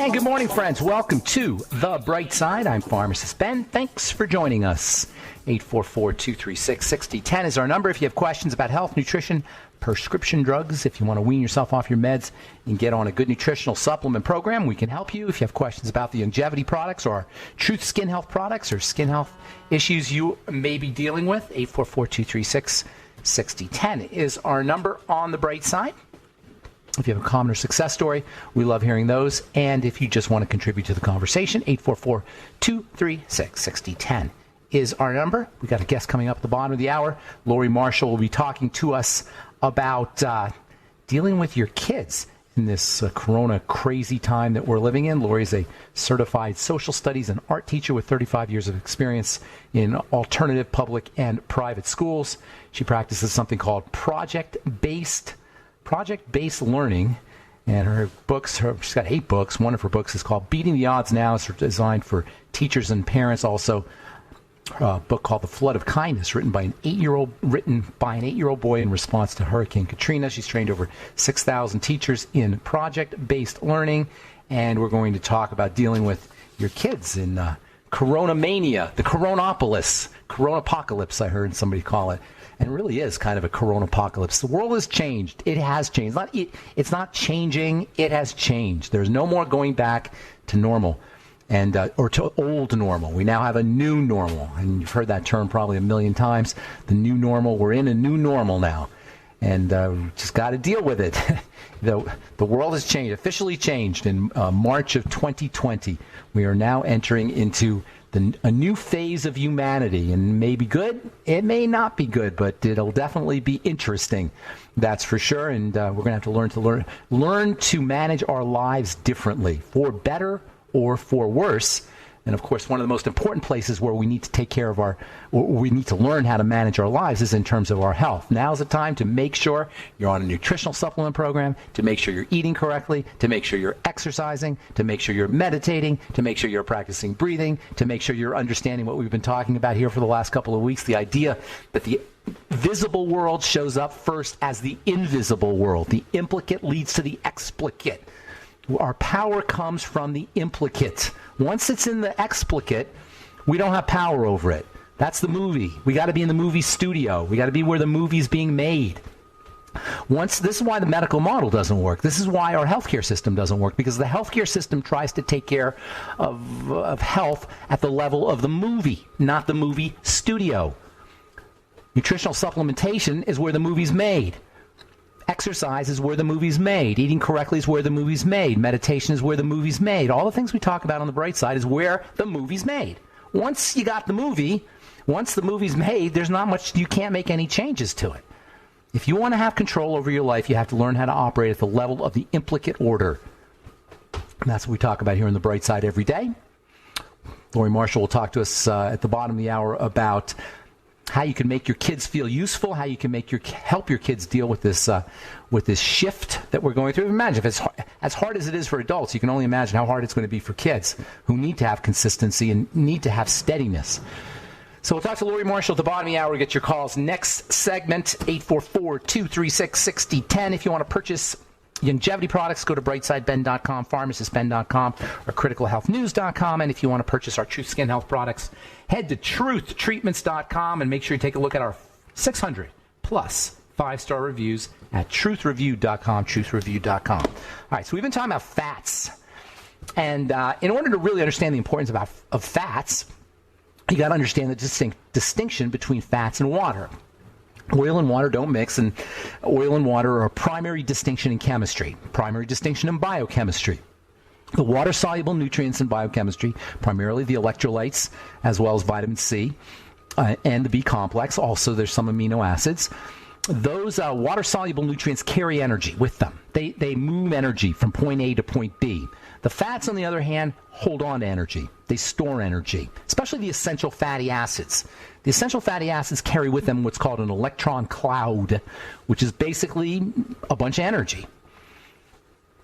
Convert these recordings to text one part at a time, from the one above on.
And good morning, friends. Welcome to The Bright Side. I'm Pharmacist Ben. Thanks for joining us. 844-236-6010 is our number if you have questions about health, nutrition, prescription drugs. If you want to wean yourself off your meds and get on a good nutritional supplement program, we can help you. If you have questions about the longevity products or our Truth Skin Health products or skin health issues you may be dealing with, 844-236-6010 is our number on The Bright Side. If you have a common or success story, we love hearing those. And if you just want to contribute to the conversation, 844-236-6010 is our number. We got a guest coming up at the bottom of the hour. Lori Marshall will be talking to us about dealing with your kids in this corona crazy time that we're living in. Lori is a certified social studies and art teacher with 35 years of experience in alternative public and private schools. She practices something called project-based learning, and her books, she's got 8 books. One of her books is called Beating the Odds Now. It's designed for teachers and parents. Also, a book called The Flood of Kindness, written by an 8-year-old boy in response to Hurricane Katrina. She's trained over 6,000 teachers in project-based learning, and we're going to talk about dealing with your kids in Corona Mania, the Coronapocalypse, I heard somebody call it. And it really is kind of a coronapocalypse. The world has changed. It has changed. It's not changing. It has changed. There's no more going back to normal and or to old normal. We now have a new normal. And you've heard that term probably a million times. The new normal. We're in a new normal now. And we just got to deal with it. The world has changed, officially changed in March of 2020. We are now entering into a new phase of humanity, and may be good, it may not be good, but it'll definitely be interesting, that's for sure. And we're going to have to learn to manage our lives differently, for better or for worse. And of course, one of the most important places where we need to take care of we need to learn how to manage our lives is in terms of our health. Now's the time to make sure you're on a nutritional supplement program, to make sure you're eating correctly, to make sure you're exercising, to make sure you're meditating, to make sure you're practicing breathing, to make sure you're understanding what we've been talking about here for the last couple of weeks, the idea that the visible world shows up first as the invisible world. The implicate leads to the explicate. Our power comes from the implicate. Once it's in the explicate, we don't have power over it. That's the movie. We got to be in the movie studio. We got to be where the movie's being made. This is why the medical model doesn't work. This is why our healthcare system doesn't work, because the healthcare system tries to take care of health at the level of the movie, not the movie studio. Nutritional supplementation is where the movie's made. Exercise is where the movie's made. Eating correctly is where the movie's made. Meditation is where the movie's made. All the things we talk about on the bright side is where the movie's made. Once you got the movie, once the movie's made, there's not much, you can't make any changes to it. If you want to have control over your life, you have to learn how to operate at the level of the implicate order. And that's what we talk about here on the bright side every day. Lori Marshall will talk to us at the bottom of the hour about how you can make your kids feel useful, how you can help your kids deal with this shift that we're going through. Imagine if it's as hard as it is for adults, you can only imagine how hard it's going to be for kids who need to have consistency and need to have steadiness. So we'll talk to Lori Marshall at the bottom of the hour. Get your calls. Next segment, 844-236-6010. If you want to purchase longevity products, go to brightsideben.com, pharmacistben.com, or criticalhealthnews.com. And if you want to purchase our Truth Skin Health products, head to truthtreatments.com and make sure you take a look at our 600 plus 5-star reviews at truthreview.com, truthreview.com. All right, so we've been talking about fats. And in order to really understand the importance of fats, you got to understand the distinction between fats and water. Oil and water don't mix, and oil and water are a primary distinction in chemistry, primary distinction in biochemistry. The water-soluble nutrients in biochemistry, primarily the electrolytes, as well as vitamin C and the B complex. Also, there's some amino acids. Those water-soluble nutrients carry energy with them. They move energy from point A to point B. The fats, on the other hand, hold on to energy. They store energy, especially the essential fatty acids. The essential fatty acids carry with them what's called an electron cloud, which is basically a bunch of energy.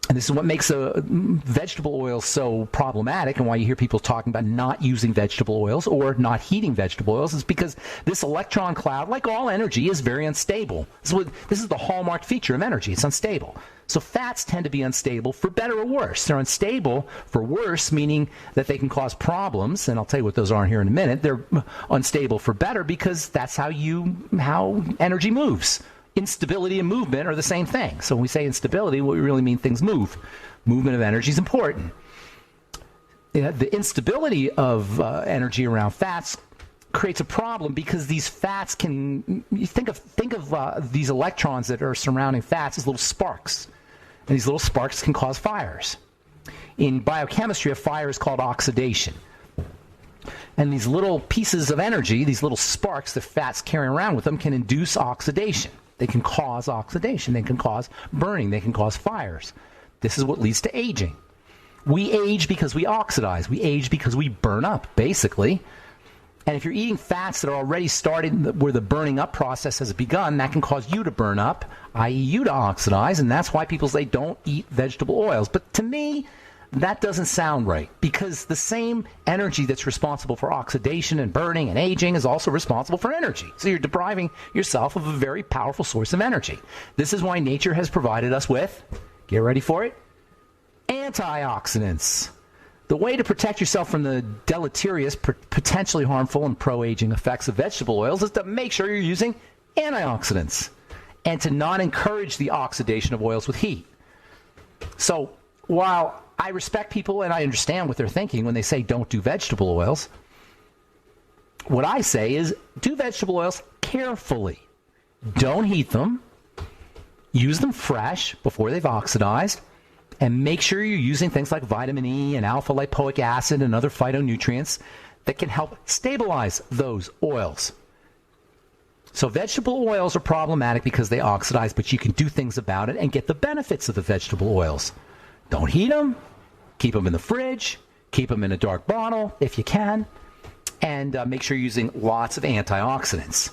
And this is what makes vegetable oil so problematic, and why you hear people talking about not using vegetable oils or not heating vegetable oils, is because this electron cloud, like all energy, is very unstable. This is the hallmark feature of energy. It's unstable. So fats tend to be unstable for better or worse. They're unstable for worse, meaning that they can cause problems, and I'll tell you what those are here in a minute. They're unstable for better because that's how energy moves. Instability and movement are the same thing. So when we say instability, we really mean things move. Movement of energy is important. The instability of energy around fats creates a problem because these fats can, you think of these electrons that are surrounding fats as little sparks. And these little sparks can cause fires. In biochemistry, a fire is called oxidation. And these little pieces of energy, these little sparks that fats carry around with them, can induce oxidation. They can cause oxidation. They can cause burning. They can cause fires. This is what leads to aging. We age because we oxidize. We age because we burn up, basically. And if you're eating fats that are already started where the burning up process has begun, that can cause you to burn up, i.e. you to oxidize, and that's why people say don't eat vegetable oils. But to me, that doesn't sound right, because the same energy that's responsible for oxidation and burning and aging is also responsible for energy. So you're depriving yourself of a very powerful source of energy. This is why nature has provided us with, get ready for it, antioxidants. The way to protect yourself from the deleterious, potentially harmful, and pro-aging effects of vegetable oils is to make sure you're using antioxidants and to not encourage the oxidation of oils with heat. So while I respect people and I understand what they're thinking when they say don't do vegetable oils, what I say is do vegetable oils carefully. Don't heat them. Use them fresh before they've oxidized. And make sure you're using things like vitamin E and alpha lipoic acid and other phytonutrients that can help stabilize those oils. So vegetable oils are problematic because they oxidize, but you can do things about it and get the benefits of the vegetable oils. Don't heat them. Keep them in the fridge. Keep them in a dark bottle if you can. And make sure you're using lots of antioxidants.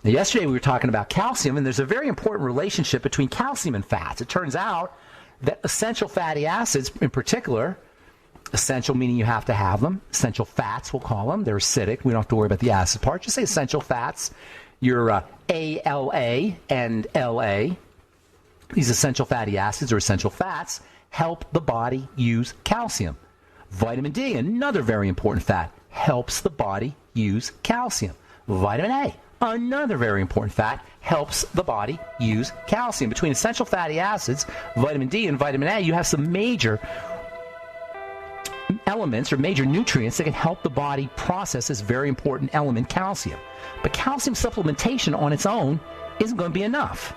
Now, yesterday we were talking about calcium, and there's a very important relationship between calcium and fats. It turns out that essential fatty acids in particular, essential meaning you have to have them, essential fats we'll call them, they're acidic, we don't have to worry about the acid part, just say essential fats, your ALA and LA, these essential fatty acids or essential fats help the body use calcium. Vitamin D, another very important fat, helps the body use calcium. Vitamin A, another very important fat, helps the body use calcium. Between essential fatty acids, vitamin D, and vitamin A, you have some major elements or major nutrients that can help the body process this very important element, calcium. But calcium supplementation on its own isn't going to be enough.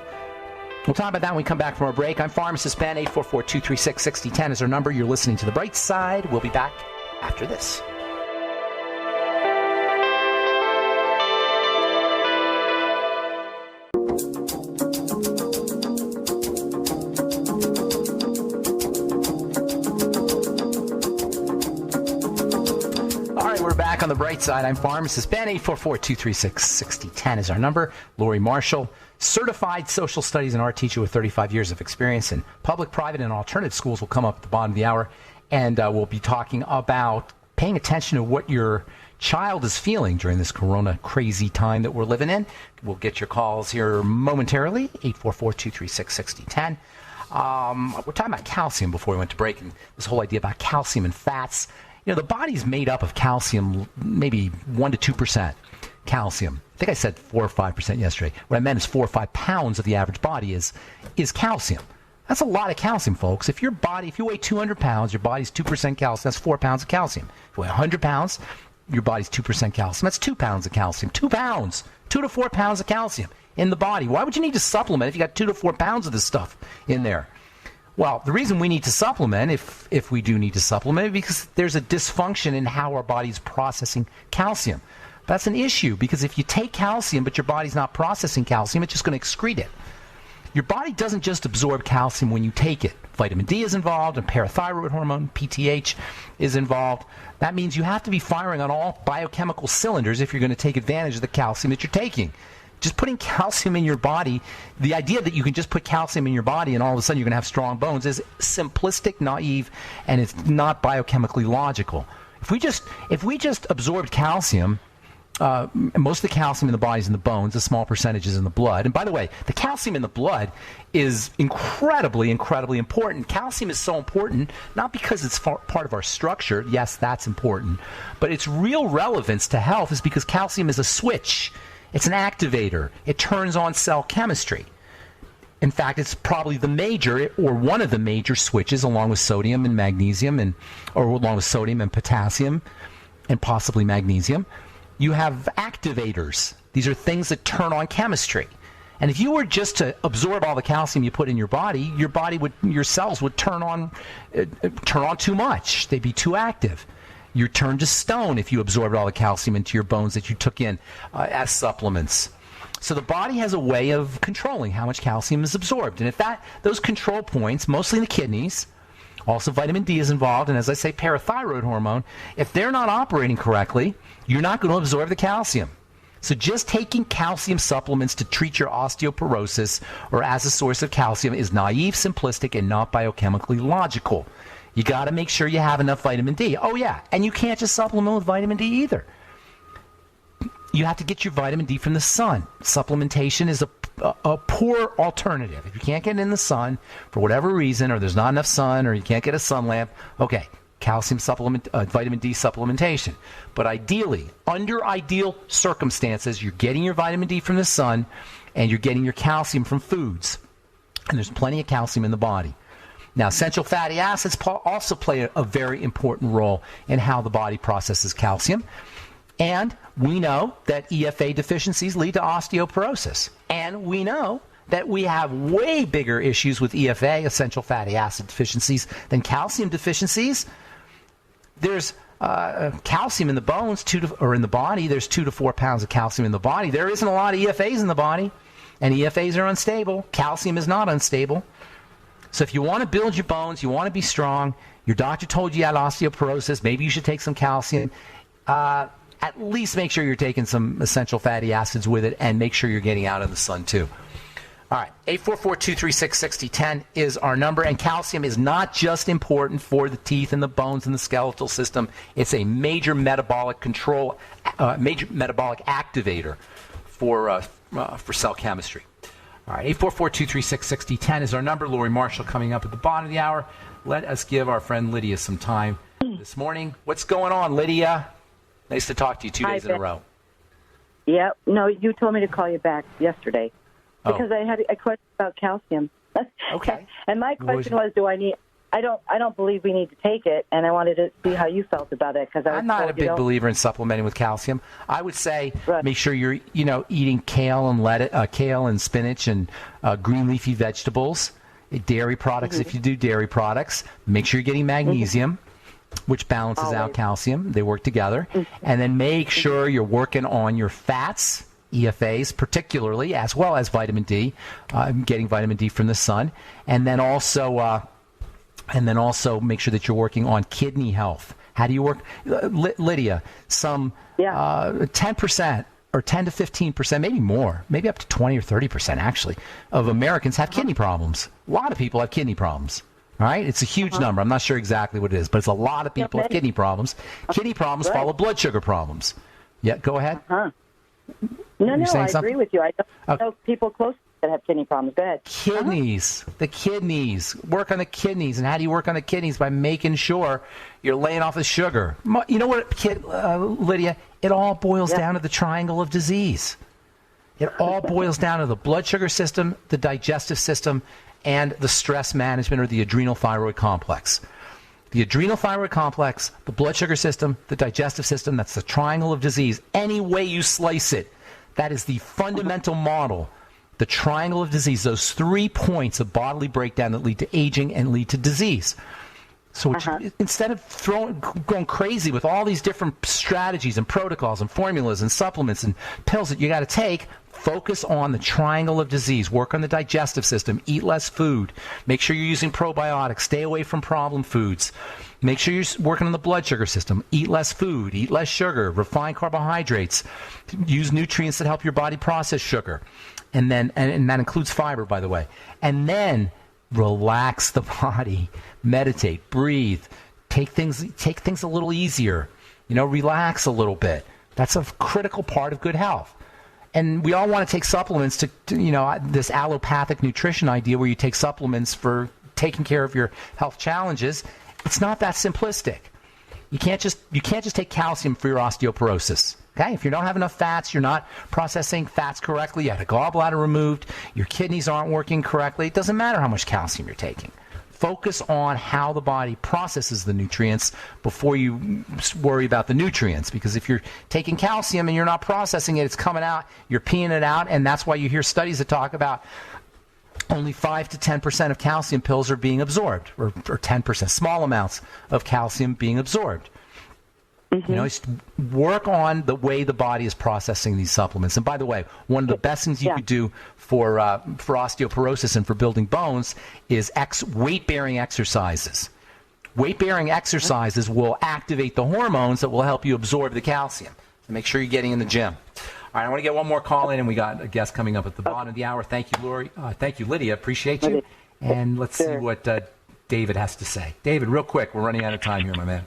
We'll talk about that when we come back from our break. I'm Pharmacist Ben. 844-236-6010 is our number. You're listening to The Bright Side. We'll be back after this. On the bright side, I'm Pharmacist Ben. 844-236-6010 is our number. Lori Marshall, certified social studies and art teacher with 35 years of experience in public, private, and alternative schools, will come up at the bottom of the hour, and we'll be talking about paying attention to what your child is feeling during this corona crazy time that we're living in. We'll get your calls here momentarily, 844-236-6010. We're talking about calcium before we went to break, and this whole idea about calcium and fats. You know, the body's made up of calcium, maybe 1 to 2% calcium. I think I said 4 or 5% yesterday. What I meant is 4 or 5 pounds of the average body is calcium. That's a lot of calcium, folks. If you weigh 200 pounds, your body's 2% calcium. That's 4 pounds of calcium. If you weigh 100 pounds, your body's 2% calcium. That's 2 pounds of calcium. 2 pounds. 2 to 4 pounds of calcium in the body. Why would you need to supplement if you got 2 to 4 pounds of this stuff in there? Well, the reason we need to supplement, if we do need to supplement, is because there's a dysfunction in how our body's processing calcium. That's an issue, because if you take calcium but your body's not processing calcium, it's just going to excrete it. Your body doesn't just absorb calcium when you take it. Vitamin D is involved, and parathyroid hormone, PTH, is involved. That means you have to be firing on all biochemical cylinders if you're going to take advantage of the calcium that you're taking. Just putting calcium in your body, the idea that you can just put calcium in your body and all of a sudden you're going to have strong bones is simplistic, naive, and it's not biochemically logical. If we just absorbed calcium, most of the calcium in the body is in the bones, a small percentage is in the blood. And by the way, the calcium in the blood is incredibly, incredibly important. Calcium is so important, not because it's part of our structure. Yes, that's important. But its real relevance to health is because calcium is a switch. It's an activator. It turns on cell chemistry. In fact, it's probably the major or one of the major switches, along with sodium and magnesium, or along with sodium and potassium, and possibly magnesium. You have activators. These are things that turn on chemistry. And if you were just to absorb all the calcium you put in your cells would turn on too much. They'd be too active. You're turned to stone if you absorbed all the calcium into your bones that you took in as supplements. So the body has a way of controlling how much calcium is absorbed. And if those control points, mostly in the kidneys, also vitamin D is involved, and as I say, parathyroid hormone, if they're not operating correctly, you're not going to absorb the calcium. So just taking calcium supplements to treat your osteoporosis or as a source of calcium is naive, simplistic, and not biochemically logical. You got to make sure you have enough vitamin D. Oh, yeah, and you can't just supplement with vitamin D either. You have to get your vitamin D from the sun. Supplementation is a poor alternative. If you can't get it in the sun for whatever reason, or there's not enough sun, or you can't get a sun lamp, okay, calcium supplement, vitamin D supplementation. But ideally, under ideal circumstances, you're getting your vitamin D from the sun, and you're getting your calcium from foods. And there's plenty of calcium in the body. Now, essential fatty acids also play a very important role in how the body processes calcium. And we know that EFA deficiencies lead to osteoporosis. And we know that we have way bigger issues with EFA, essential fatty acid deficiencies, than calcium deficiencies. There's calcium in the bones, or in the body. There's 2 to 4 pounds of calcium in the body. There isn't a lot of EFAs in the body, and EFAs are unstable. Calcium is not unstable. So if you want to build your bones, you want to be strong, your doctor told you had osteoporosis, maybe you should take some calcium. At least make sure you're taking some essential fatty acids with it, and make sure you're getting out in the sun too. All right, 844-236-6010 is our number, and calcium is not just important for the teeth and the bones and the skeletal system. It's a major metabolic major metabolic activator for cell chemistry. All right, 844-236-6010 is our number. Lori Marshall coming up at the bottom of the hour. Let us give our friend Lydia some time this morning. What's going on, Lydia? Nice to talk to you 2 days in a row. Yeah, no, you told me to call you back yesterday because I had a question about calcium. Okay. And my question was, I don't believe we need to take it, and I wanted to see how you felt about it. Because I'm not a big believer in supplementing with calcium. I would say make sure you're eating kale and spinach and green leafy vegetables, dairy products if you do dairy products. Make sure you're getting magnesium, which balances out calcium. They work together. And then make sure you're working on your fats, EFAs particularly, as well as vitamin D, getting vitamin D from the sun. And then also make sure that you're working on kidney health. How do you work? Lydia, some 10% or 10 to 15%, maybe more, maybe up to 20 or 30% actually, of Americans have kidney problems. A lot of people have kidney problems. All right? It's a huge number. I'm not sure exactly what it is, but it's a lot of people have kidney problems. Kidney problems follow blood sugar problems. Yeah, go ahead. No, I agree with you. I don't know people close that have kidney problems. Go ahead. Kidneys. The kidneys. Work on the kidneys. And how do you work on the kidneys? By making sure you're laying off the sugar. You know what, Lydia? It all boils down to the triangle of disease. It all boils down to the blood sugar system, the digestive system, and the stress management, or the adrenal thyroid complex. The adrenal thyroid complex, the blood sugar system, the digestive system, that's the triangle of disease. Any way you slice it, that is the fundamental model. The triangle of disease, those 3 points of bodily breakdown that lead to aging and lead to disease. So instead of going crazy with all these different strategies and protocols and formulas and supplements and pills that you got to take, focus on the triangle of disease. Work on the digestive system. Eat less food. Make sure you're using probiotics. Stay away from problem foods. Make sure you're working on the blood sugar system. Eat less food. Eat less sugar. Refine carbohydrates. Use nutrients that help your body process sugar. And then, and that includes fiber, by the way. And then relax the body. Meditate. Breathe. Take things a little easier. Relax a little bit. That's a critical part of good health. And we all want to take supplements to this allopathic nutrition idea where you take supplements for taking care of your health challenges. It's not that simplistic. You can't just take calcium for your osteoporosis. Okay? If you don't have enough fats, you're not processing fats correctly, you had a gallbladder removed, your kidneys aren't working correctly, it doesn't matter how much calcium you're taking. Focus on how the body processes the nutrients before you worry about the nutrients. Because if you're taking calcium and you're not processing it, it's coming out, you're peeing it out, and that's why you hear studies that talk about only 5 to 10% of calcium pills are being absorbed, or 10%, small amounts of calcium being absorbed. Just work on the way the body is processing these supplements. And by the way, one of the best things you could do for osteoporosis and for building bones is weight-bearing exercises. Weight-bearing exercises will activate the hormones that will help you absorb the calcium. So make sure you're getting in the gym. All right, I want to get one more call in, and we got a guest coming up at the bottom of the hour. Thank you, Lori. Thank you, Lydia. Appreciate you. And let's see what David has to say. David, real quick. We're running out of time here, my man.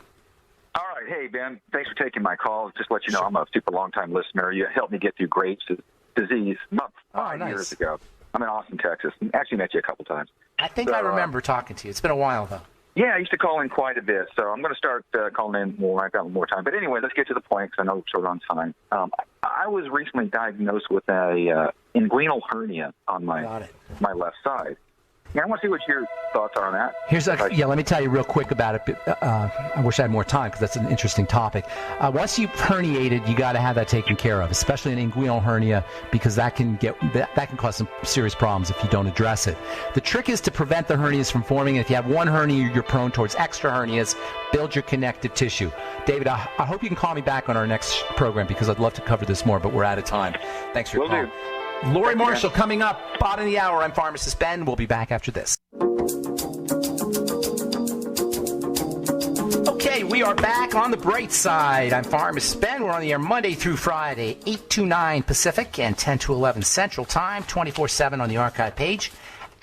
All right. Hey, Ben. Thanks for taking my call. Just to let you know, I'm a super long-time listener. You helped me get through Graves' disease about 5 years ago. I'm in Austin, Texas. Actually met you a couple times. I think I remember talking to you. It's been a while, though. Yeah, I used to call in quite a bit, so I'm going to start calling in more. I've got more time. But anyway, let's get to the point because I know we're short on time. I was recently diagnosed with a inguinal hernia on my left side. Yeah, I want to see what your thoughts are on that. Let me tell you real quick about it. I wish I had more time because that's an interesting topic. Once you've herniated, you got to have that taken care of, especially an inguinal hernia, because that can cause some serious problems if you don't address it. The trick is to prevent the hernias from forming. And if you have one hernia, you're prone towards extra hernias. Build your connective tissue. David, I hope you can call me back on our next program because I'd love to cover this more, but we're out of time. Thanks for your call. Lori Marshall coming up, bottom of the hour. I'm Pharmacist Ben. We'll be back after this. Okay, we are back on the bright side. I'm Pharmacist Ben. We're on the air Monday through Friday, 8 to 9 Pacific and 10 to 11 Central Time, 24/7 on the archive page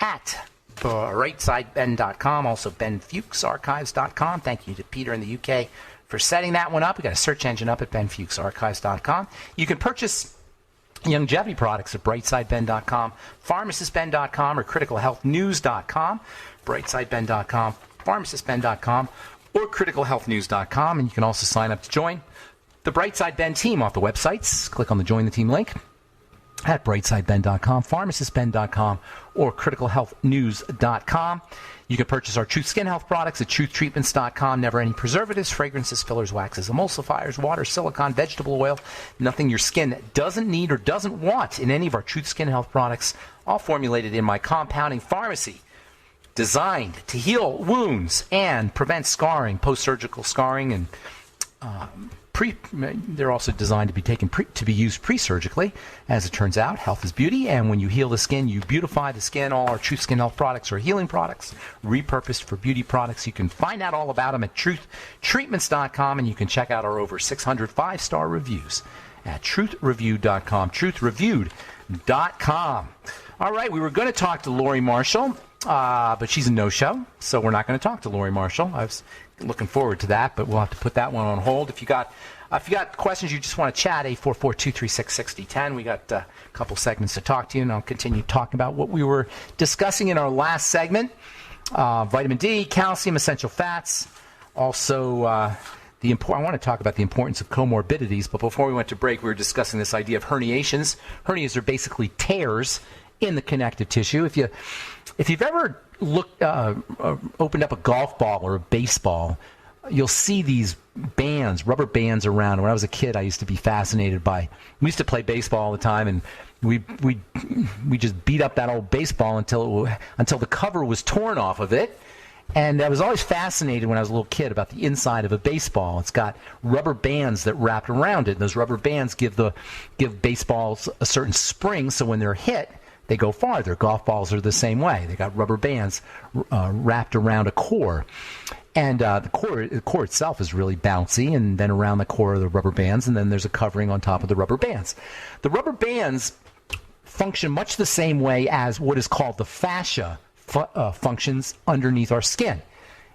at brightsideben.com, also benfuchsarchives.com. Thank you to Peter in the UK for setting that one up. We got a search engine up at benfuchsarchives.com. You can purchase longevity products at brightsideben.com, pharmacistben.com, or criticalhealthnews.com, brightsideben.com, pharmacistben.com, or criticalhealthnews.com. And you can also sign up to join the Brightside Ben team off the websites. Click on the Join the Team link at brightsideben.com, pharmacistben.com, or criticalhealthnews.com. You can purchase our Truth Skin Health products at truthtreatments.com. Never any preservatives, fragrances, fillers, waxes, emulsifiers, water, silicone, vegetable oil. Nothing your skin doesn't need or doesn't want in any of our Truth Skin Health products. All formulated in my compounding pharmacy. Designed to heal wounds and prevent scarring, post-surgical scarring, and they're also designed to be to be used pre-surgically. As it turns out, health is beauty, and when you heal the skin, you beautify the skin. All our Truth Skin Health products are healing products, repurposed for beauty products. You can find out all about them at truthtreatments.com, and you can check out our over 600 5-star reviews at truthreview.com, truthrreviewed.com. All right, we were going to talk to Lori Marshall, but she's a no-show, so we're not going to talk to Lori Marshall. I was looking forward to that, but we'll have to put that one on hold. If you got questions, you just want to chat, 844-236-6010. We got a couple segments to talk to you, and I'll continue talking about what we were discussing in our last segment. Vitamin D, calcium, essential fats. Also, I want to talk about the importance of comorbidities, but before we went to break, we were discussing this idea of herniations. Hernias are basically tears in the connective tissue. If you've ever opened up a golf ball or a baseball, you'll see these bands, rubber bands around. When I was a kid, I used to be fascinated by. We used to play baseball all the time, and we just beat up that old baseball until the cover was torn off of it, And I was always fascinated when I was a little kid about the inside of a baseball. It's got rubber bands that wrapped around it. And those rubber bands give baseballs a certain spring, so when they're hit, they go farther. Golf balls are the same way. They got rubber bands wrapped around a core. And the core itself is really bouncy, and then around the core are the rubber bands, and then there's a covering on top of the rubber bands. The rubber bands function much the same way as what is called the fascia functions underneath our skin.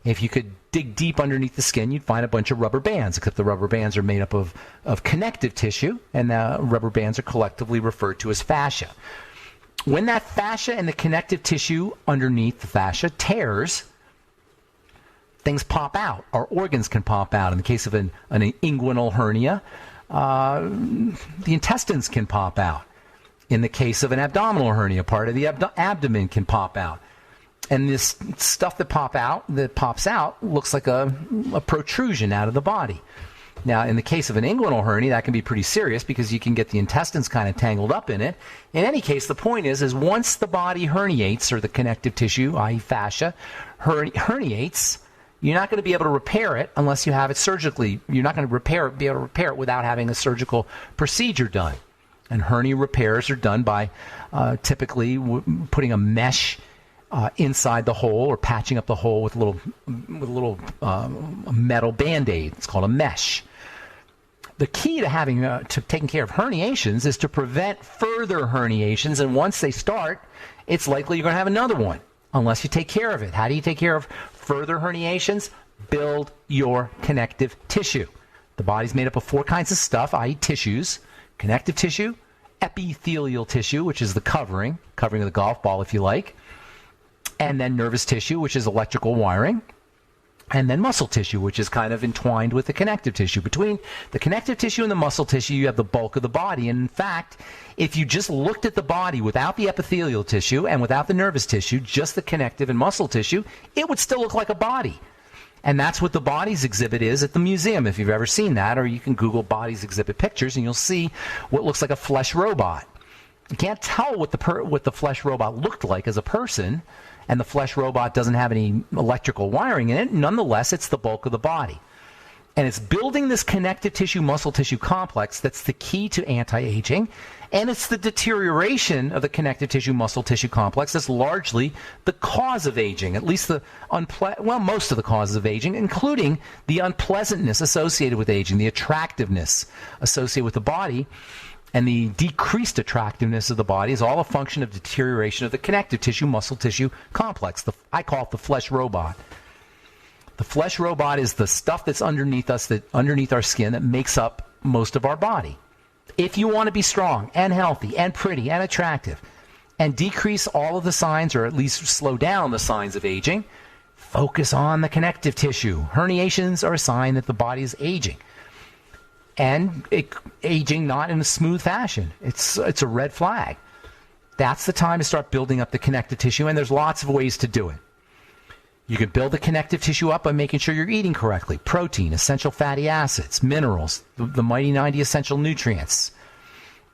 If you could dig deep underneath the skin, you'd find a bunch of rubber bands, except the rubber bands are made up of connective tissue, and rubber bands are collectively referred to as fascia. When that fascia and the connective tissue underneath the fascia tears, things pop out. Our organs can pop out. In the case of an inguinal hernia, the intestines can pop out. In the case of an abdominal hernia, part of the abdomen can pop out. And this stuff that pops out looks like a protrusion out of the body. Now, in the case of an inguinal hernia, that can be pretty serious because you can get the intestines kind of tangled up in it. In any case, the point is once the body herniates, or the connective tissue, i.e. fascia, herniates, you're not going to be able to repair it unless you have it surgically. You're not going to be able to repair it without having a surgical procedure done. And hernia repairs are done by typically putting a mesh inside the hole, or patching up the hole with a little metal Band-Aid. It's called a mesh. The key to taking care of herniations is to prevent further herniations, and once they start, it's likely you're going to have another one unless you take care of it. How do you take care of further herniations? Build your connective tissue. The body's made up of 4 kinds of stuff, i.e. tissues: connective tissue, epithelial tissue, which is the covering of the golf ball, if you like, and then nervous tissue, which is electrical wiring, and then muscle tissue, which is kind of entwined with the connective tissue. Between the connective tissue and the muscle tissue, you have the bulk of the body. And in fact, if you just looked at the body without the epithelial tissue and without the nervous tissue, just the connective and muscle tissue, it would still look like a body. And that's what the bodies exhibit is at the museum, if you've ever seen that, or you can Google bodies exhibit pictures and you'll see what looks like a flesh robot. You can't tell what the flesh robot looked like as a person, and the flesh robot doesn't have any electrical wiring in it. Nonetheless, it's the bulk of the body. And it's building this connective tissue, muscle tissue complex that's the key to anti-aging. And it's the deterioration of the connective tissue, muscle tissue complex that's largely the cause of aging, at least most of the causes of aging, including the unpleasantness associated with aging, the attractiveness associated with the body. And the decreased attractiveness of the body is all a function of deterioration of the connective tissue, muscle tissue complex. I call it the flesh robot. The flesh robot is the stuff that's underneath us, underneath our skin, that makes up most of our body. If you want to be strong and healthy and pretty and attractive and decrease all of the signs, or at least slow down the signs of aging, focus on the connective tissue. Herniations are a sign that the body is aging. And aging not in a smooth fashion. It's a red flag. That's the time to start building up the connective tissue, and there's lots of ways to do it. You can build the connective tissue up by making sure you're eating correctly. Protein, essential fatty acids, minerals, the mighty 90 essential nutrients.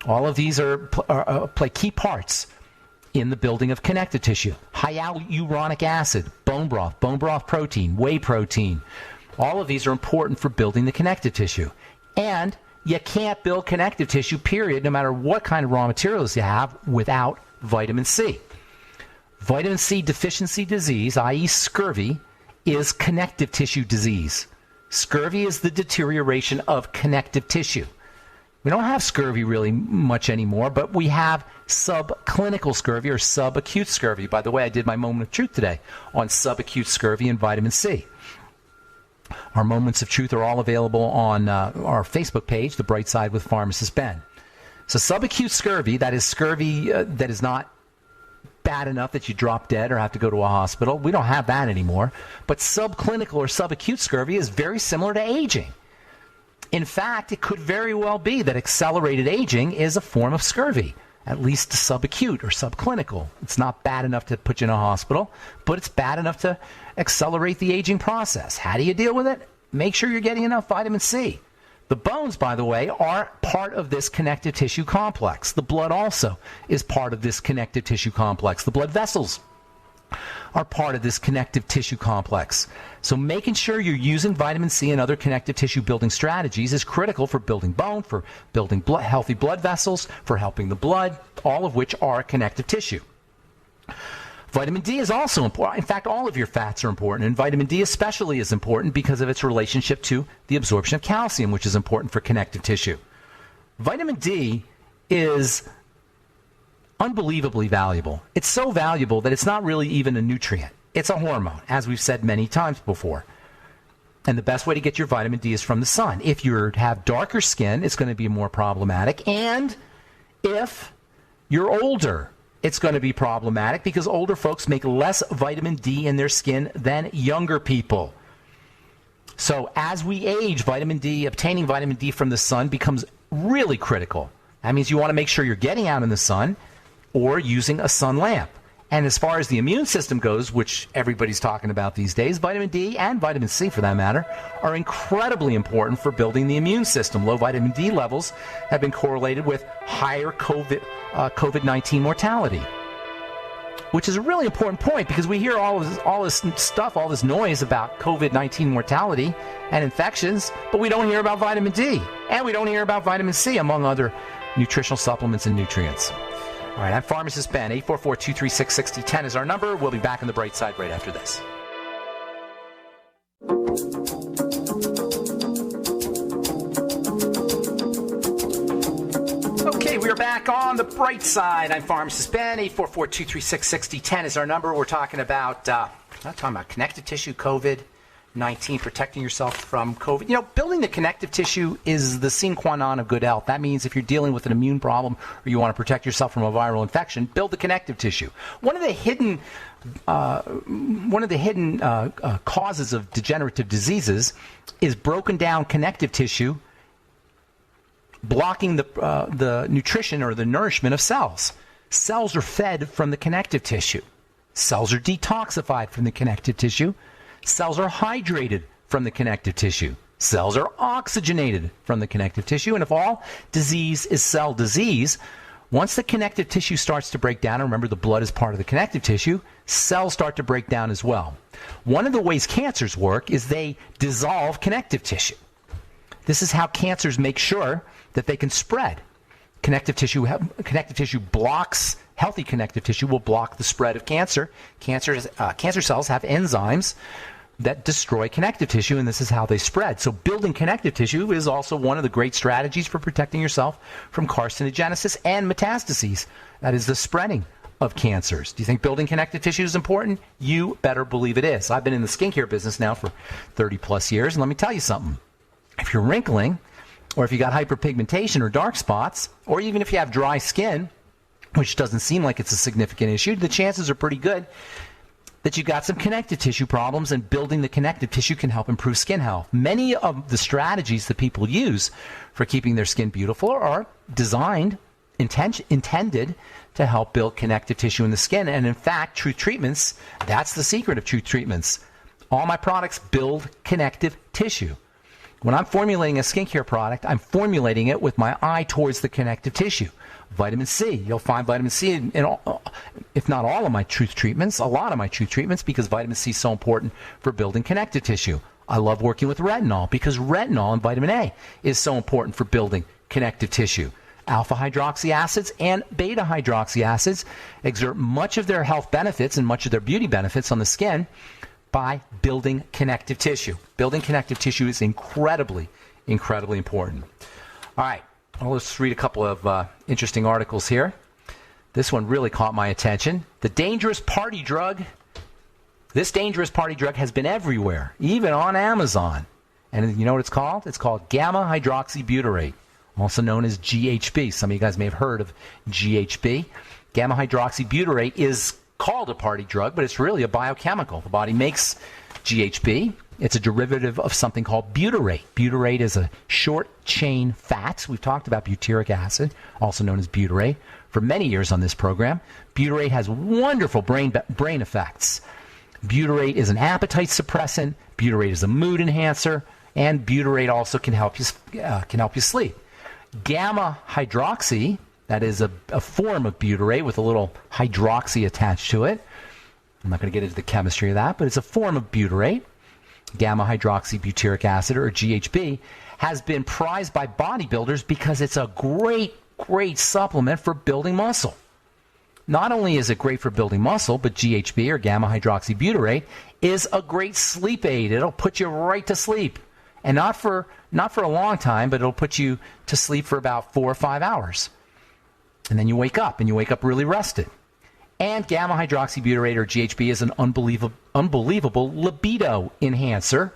All of these play key parts in the building of connective tissue. Hyaluronic acid, bone broth protein, whey protein. All of these are important for building the connective tissue. And you can't build connective tissue, period, no matter what kind of raw materials you have, without vitamin C. Vitamin C deficiency disease, i.e. scurvy, is connective tissue disease. Scurvy is the deterioration of connective tissue. We don't have scurvy really much anymore, but we have subclinical scurvy or subacute scurvy. By the way, I did my moment of truth today on subacute scurvy and vitamin C. Our moments of truth are all available on our Facebook page, The Bright Side with Pharmacist Ben. So subacute scurvy, that is scurvy that is not bad enough that you drop dead or have to go to a hospital. We don't have that anymore. But subclinical or subacute scurvy is very similar to aging. In fact, it could very well be that accelerated aging is a form of scurvy, at least subacute or subclinical. It's not bad enough to put you in a hospital, but it's bad enough to accelerate the aging process. How do you deal with it? Make sure you're getting enough vitamin C. The bones, by the way, are part of this connective tissue complex. The blood also is part of this connective tissue complex. The blood vessels are part of this connective tissue complex. So making sure you're using vitamin C and other connective tissue building strategies is critical for building bone, for building healthy blood vessels, for helping the blood, all of which are connective tissue. Vitamin D is also important. In fact, all of your fats are important, and vitamin D especially is important because of its relationship to the absorption of calcium, which is important for connective tissue. Vitamin D is unbelievably valuable. It's so valuable that it's not really even a nutrient. It's a hormone, as we've said many times before. And the best way to get your vitamin D is from the sun. If you have darker skin, it's going to be more problematic. And if you're older, it's going to be problematic because older folks make less vitamin D in their skin than younger people. So as we age, obtaining vitamin D from the sun becomes really critical. That means you want to make sure you're getting out in the sun or using a sun lamp. And as far as the immune system goes, which everybody's talking about these days, vitamin D and vitamin C, for that matter, are incredibly important for building the immune system. Low vitamin D levels have been correlated with higher COVID-19 mortality, which is a really important point because we hear all this stuff, all this noise about COVID-19 mortality and infections, but we don't hear about vitamin D, and we don't hear about vitamin C, among other nutritional supplements and nutrients. All right, I'm Pharmacist Ben. 844-236-6010 is our number. We'll be back on the bright side right after this. Okay, we are back on the bright side. I'm Pharmacist Ben. 844-236-6010 is our number. We're talking about, connective tissue, COVID-19, protecting yourself from COVID. You know, building the connective tissue is the sine qua non of good health. That means if you're dealing with an immune problem or you want to protect yourself from a viral infection, build the connective tissue. One of the hidden causes of degenerative diseases is broken down connective tissue blocking the nutrition or the nourishment of cells. Cells are fed from the connective tissue. Cells are detoxified from the connective tissue. Cells are hydrated from the connective tissue. Cells are oxygenated from the connective tissue. And if all disease is cell disease, once the connective tissue starts to break down, and remember the blood is part of the connective tissue, cells start to break down as well. One of the ways cancers work is they dissolve connective tissue. This is how cancers make sure that they can spread. Connective tissue blocks, healthy connective tissue will block the spread of cancer. Cancer cells have enzymes that destroy connective tissue, and this is how they spread. So building connective tissue is also one of the great strategies for protecting yourself from carcinogenesis and metastases. That is the spreading of cancers. Do you think building connective tissue is important? You better believe it is. I've been in the skincare business now for 30 plus years, and let me tell you something. If you're wrinkling, or if you got hyperpigmentation or dark spots, or even if you have dry skin, which doesn't seem like it's a significant issue, the chances are pretty good that you got some connective tissue problems, and building the connective tissue can help improve skin health. Many of the strategies that people use for keeping their skin beautiful are designed, intended to help build connective tissue in the skin. And in fact, Truth Treatments, that's the secret of Truth Treatments. All my products build connective tissue. When I'm formulating a skincare product, I'm formulating it with my eye towards the connective tissue. Vitamin C. You'll find vitamin C in all, if not all of my Truth Treatments, a lot of my Truth Treatments, because vitamin C is so important for building connective tissue. I love working with retinol because retinol and vitamin A is so important for building connective tissue. Alpha hydroxy acids and beta hydroxy acids exert much of their health benefits and much of their beauty benefits on the skin by building connective tissue. Building connective tissue is incredibly, incredibly important. All right. Well, let's read a couple of interesting articles here. This one really caught my attention. The dangerous party drug. This dangerous party drug has been everywhere, even on Amazon. And you know what it's called? It's called gamma hydroxybutyrate, also known as GHB. Some of you guys may have heard of GHB. Gamma hydroxybutyrate is called a party drug, but it's really a biochemical. The body makes GHB. It's a derivative of something called butyrate. Butyrate is a short-chain fat. We've talked about butyric acid, also known as butyrate, for many years on this program. Butyrate has wonderful brain effects. Butyrate is an appetite suppressant. Butyrate is a mood enhancer, and butyrate also can help you sleep. Gamma hydroxy, that is a form of butyrate with a little hydroxy attached to it, I'm not going to get into the chemistry of that, but it's a form of butyrate. Gamma hydroxybutyric acid, or GHB, has been prized by bodybuilders because it's a great supplement for building muscle. Not only is it great for building muscle, but GHB, or gamma hydroxybutyrate, is a great sleep aid. It'll put you right to sleep. And not for a long time, but it'll put you to sleep for about 4 or 5 hours. And then you wake up, and you wake up really rested. And gamma hydroxybutyrate, or GHB, is an unbelievable libido enhancer,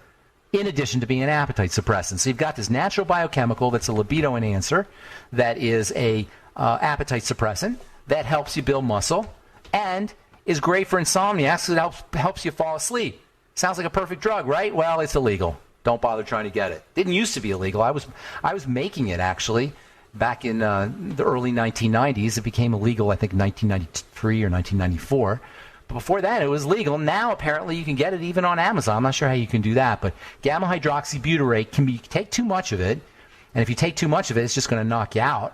in addition to being an appetite suppressant. So you've got this natural biochemical that's a libido enhancer, that is a appetite suppressant, that helps you build muscle, and is great for insomniacs because it helps you fall asleep. Sounds like a perfect drug, right? Well, it's illegal. Don't bother trying to get it. Didn't used to be illegal. I was making it, actually. Back in the early 1990s, it became illegal, I think, 1993 or 1994. But before that, it was legal. Now, apparently, you can get it even on Amazon. I'm not sure how you can do that. But gamma hydroxybutyrate take too much of it. And if you take too much of it, it's just going to knock you out.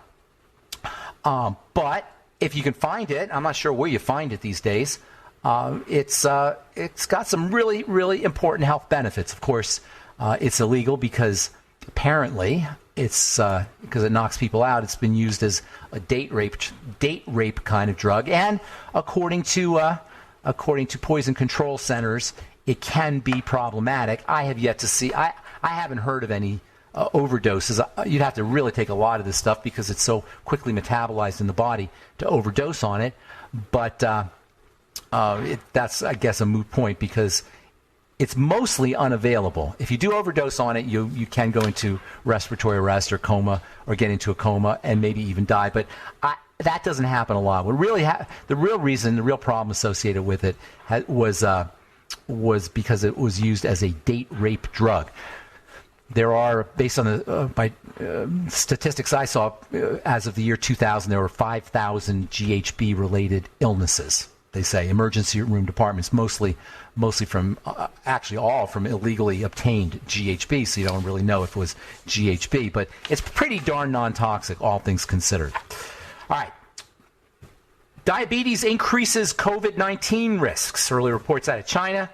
But if you can find it, I'm not sure where you find it these days, it's got some really, really important health benefits. Of course, it's illegal because apparently because it knocks people out. It's been used as a date rape kind of drug, and according to poison control centers, it can be problematic. I have yet to see. I haven't heard of any overdoses. You'd have to really take a lot of this stuff because it's so quickly metabolized in the body to overdose on it. But that's, I guess, a moot point because it's mostly unavailable. If you do overdose on it, you can go into respiratory arrest or coma, or get into a coma and maybe even die. But that doesn't happen a lot. What really the real problem associated with it was because it was used as a date rape drug. There are, based on the statistics I saw, as of the year 2000, there were 5,000 GHB-related illnesses. They say emergency room departments, mostly from, actually all from illegally obtained GHB, so you don't really know if it was GHB, but it's pretty darn non-toxic, all things considered. All right. Diabetes increases COVID-19 risks. Early reports out of China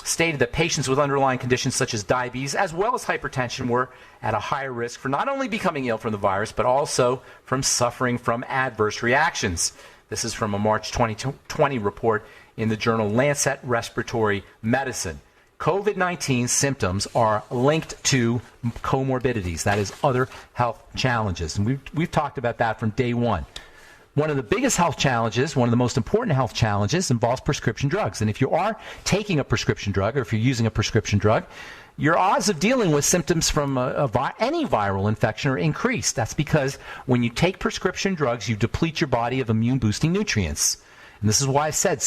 stated that patients with underlying conditions such as diabetes as well as hypertension were at a higher risk for not only becoming ill from the virus, but also from suffering from adverse reactions. This is from a March 2020 report in the journal Lancet Respiratory Medicine. COVID-19 symptoms are linked to comorbidities, that is, other health challenges. And we've talked about that from day one. One of the biggest health challenges, one of the most important health challenges, involves prescription drugs. And if you are taking a prescription drug, or if you're using a prescription drug, your odds of dealing with symptoms from any viral infection are increased. That's because when you take prescription drugs, you deplete your body of immune-boosting nutrients. And this is why I've said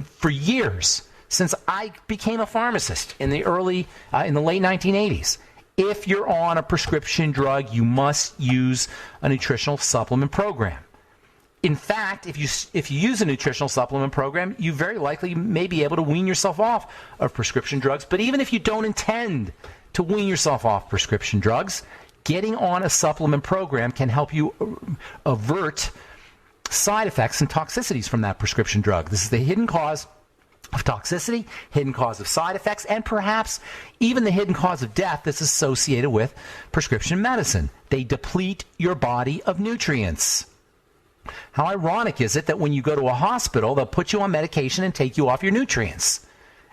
for years, since I became a pharmacist in the late 1980s, if you're on a prescription drug, you must use a nutritional supplement program. In fact, if you use a nutritional supplement program, you very likely may be able to wean yourself off of prescription drugs. But even if you don't intend to wean yourself off prescription drugs, getting on a supplement program can help you avert side effects and toxicities from that prescription drug. This is the hidden cause of toxicity, hidden cause of side effects, and perhaps even the hidden cause of death that's associated with prescription medicine. They deplete your body of nutrients. How ironic is it that when you go to a hospital, they'll put you on medication and take you off your nutrients,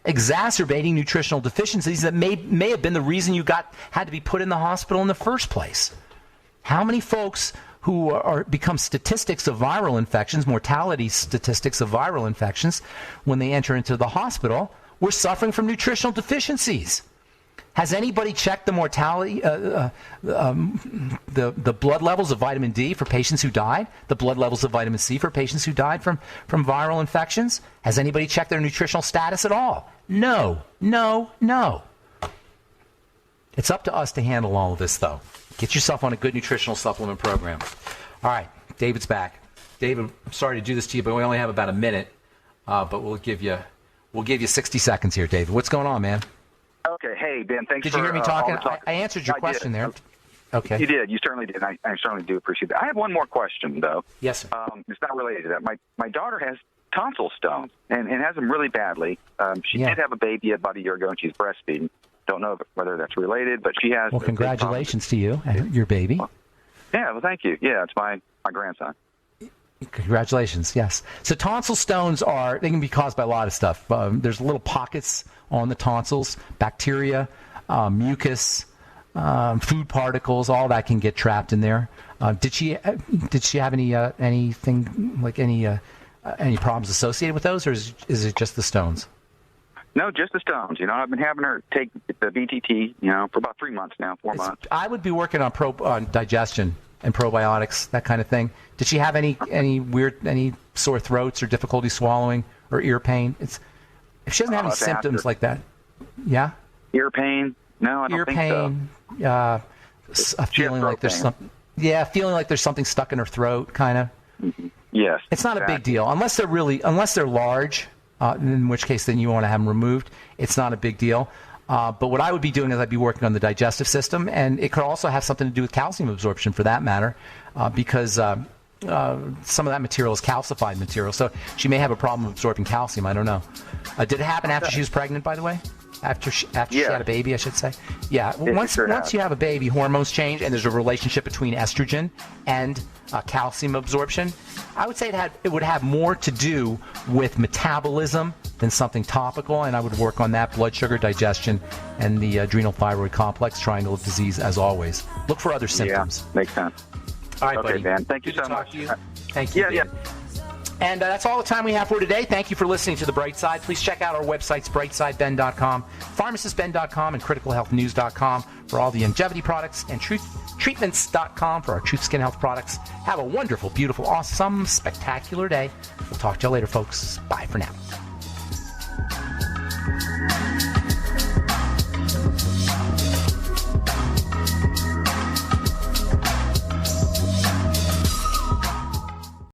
exacerbating nutritional deficiencies that may have been the reason you had to be put in the hospital in the first place. How many folks who become statistics of viral infections, mortality statistics of viral infections, when they enter into the hospital, were suffering from nutritional deficiencies? Has anybody checked the mortality, the blood levels of vitamin D for patients who died? The blood levels of vitamin C for patients who died from viral infections? Has anybody checked their nutritional status at all? No. It's up to us to handle all of this, though. Get yourself on a good nutritional supplement program. All right, David's back. David, I'm sorry to do this to you, but we only have about a minute. But we'll give you 60 seconds here, David. What's going on, man? Okay. Hey, Ben, thanks for... Did you hear me talking? I answered your question there. Okay. You did. You certainly did. I certainly do appreciate that. I have one more question, though. Yes, sir. It's not related to that. My daughter has tonsil stones and has them really badly. She did have a baby about a year ago, and she's breastfeeding. Don't know whether that's related, but she has. Well, congratulations to you and your baby. Yeah, well, thank you. Yeah, it's my grandson. Congratulations, yes. So tonsil stones they can be caused by a lot of stuff. There's little pockets on the tonsils, bacteria, mucus, food particles, all that can get trapped in there. Did she have anything like any problems associated with those, or is it just the stones? No, just the stones. I've been having her take the BTT, for about 3 months now, 4 months. I would be working on digestion and probiotics, that kind of thing. Did she have any sore throats or difficulty swallowing or ear pain? If she doesn't have any symptoms like that, yeah. Ear pain? No, I don't think so. Feeling like there's something. Yeah, feeling like there's something stuck in her throat, kind of. Mm-hmm. Yes. It's not a big deal unless they're large. In which case, then you want to have them removed. It's not a big deal. But what I would be doing is I'd be working on the digestive system, and it could also have something to do with calcium absorption, for that matter, because some of that material is calcified material. So she may have a problem absorbing calcium. I don't know. Did it happen after she was pregnant, by the way? After she had a baby, I should say. Yeah. Once you have a baby, hormones change, and there's a relationship between estrogen and calcium absorption. I would say it would have more to do with metabolism than something topical, and I would work on that: blood sugar, digestion, and the adrenal thyroid complex triangle of disease. As always, look for other symptoms. Yeah, makes sense. All right, okay, buddy. Dan. Thank you so much. Thank you. Yeah. And that's all the time we have for today. Thank you for listening to The Bright Side. Please check out our websites, brightsideben.com, pharmacistben.com, and criticalhealthnews.com for all the longevity products, and treatments.com for our Truth Skin Health products. Have a wonderful, beautiful, awesome, spectacular day. We'll talk to you later, folks. Bye for now.